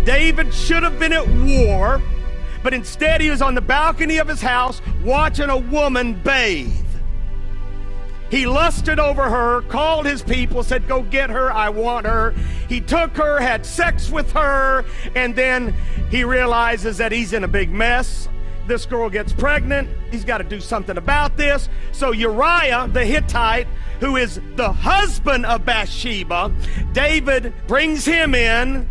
David should have been at war, but instead he was on the balcony of his house watching a woman bathe. He lusted over her, called his people, said, go get her, I want her. He took her, had sex with her, and then he realizes that he's in a big mess. This girl gets pregnant. He's got to do something about this. So Uriah the Hittite, who is the husband of Bathsheba, David brings him in,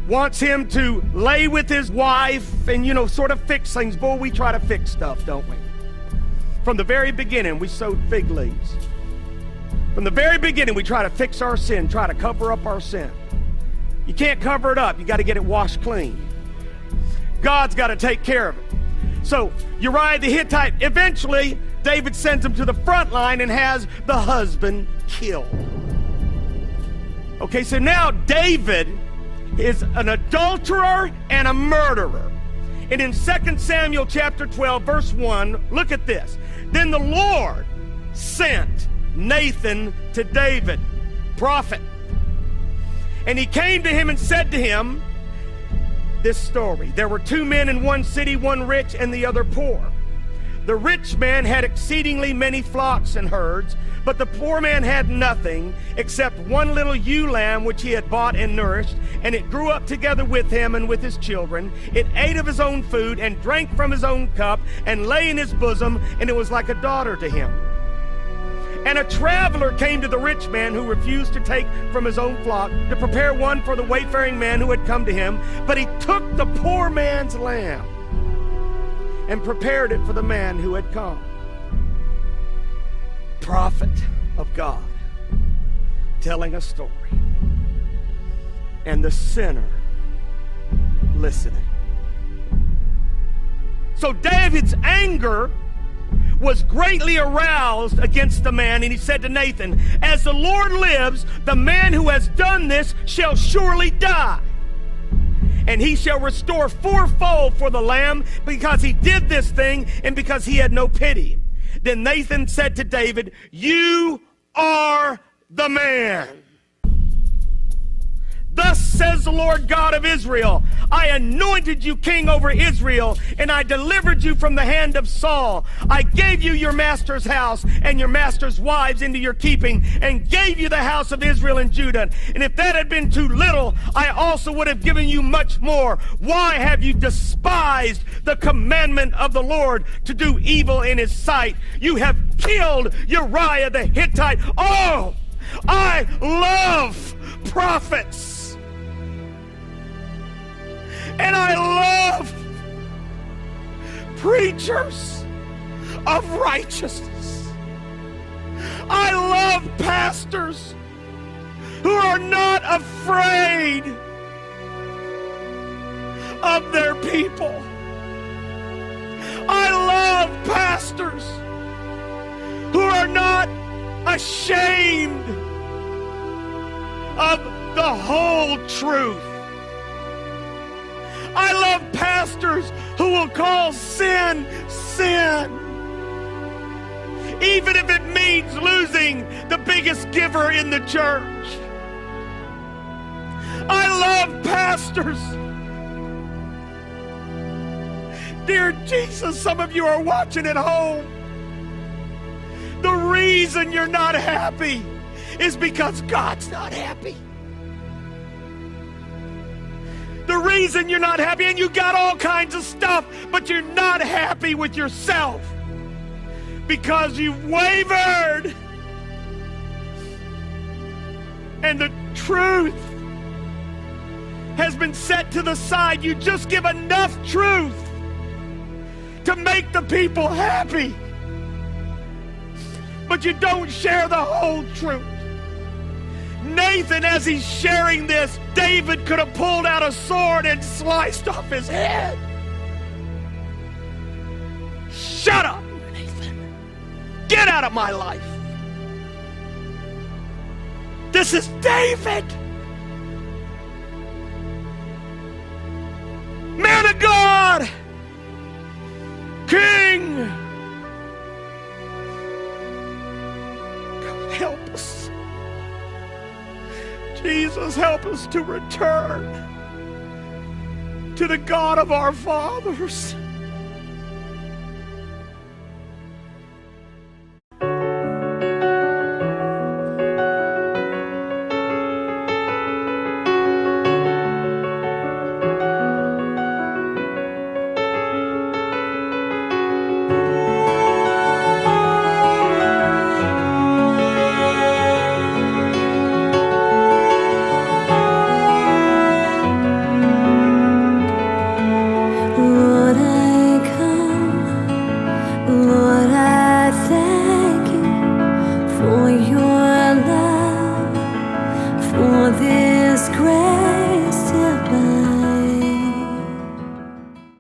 wants him to lay with his wife and, sort of fix things. Boy, we try to fix stuff, don't we? From the very beginning, we sowed fig leaves. From the very beginning, we try to fix our sin, try to cover up our sin. You can't cover it up. You got to get it washed clean. God's got to take care of it. So Uriah the Hittite, eventually, David sends him to the front line and has the husband killed. Okay, so now David is an adulterer and a murderer. And in 2 Samuel chapter 12, verse 1, look at this. Then the Lord sent Nathan to David, prophet. And he came to him and said to him this story. There were two men in one city, one rich and the other poor. The rich man had exceedingly many flocks and herds, but the poor man had nothing except one little ewe lamb which he had bought and nourished, and it grew up together with him and with his children. It ate of his own food and drank from his own cup and lay in his bosom, and it was like a daughter to him. And a traveler came to the rich man who refused to take from his own flock to prepare one for the wayfaring man who had come to him, but he took the poor man's lamb and prepared it for the man who had come. Prophet of God telling a story, and the sinner listening. So David's anger was greatly aroused against the man, and he said to Nathan, as the Lord lives, the man who has done this shall surely die, and he shall restore fourfold for the lamb, because he did this thing and because he had no pity. Then Nathan said to David, you are the man. Thus says the Lord God of Israel, I anointed you king over Israel, and I delivered you from the hand of Saul. I gave you your master's house and your master's wives into your keeping, and gave you the house of Israel and Judah. And if that had been too little, I also would have given you much more. Why have you despised the commandment of the Lord to do evil in his sight? You have killed Uriah the Hittite. Oh, I love prophets. And I love preachers of righteousness. I love pastors who are not afraid of their people. I love pastors who are not ashamed of the whole truth. I love pastors who will call sin, sin, even if it means losing the biggest giver in the church. I love pastors. Dear Jesus, some of you are watching at home. The reason you're not happy is because God's not happy. The reason you're not happy, and you got all kinds of stuff, but you're not happy with yourself because you've wavered. And the truth has been set to the side. You just give enough truth to make the people happy, but you don't share the whole truth. Nathan, as he's sharing this, David could have pulled out a sword and sliced off his head. Shut up, Nathan. Get out of my life. This is David. Man of God. King. God, help us. Jesus, help us to return to the God of our fathers.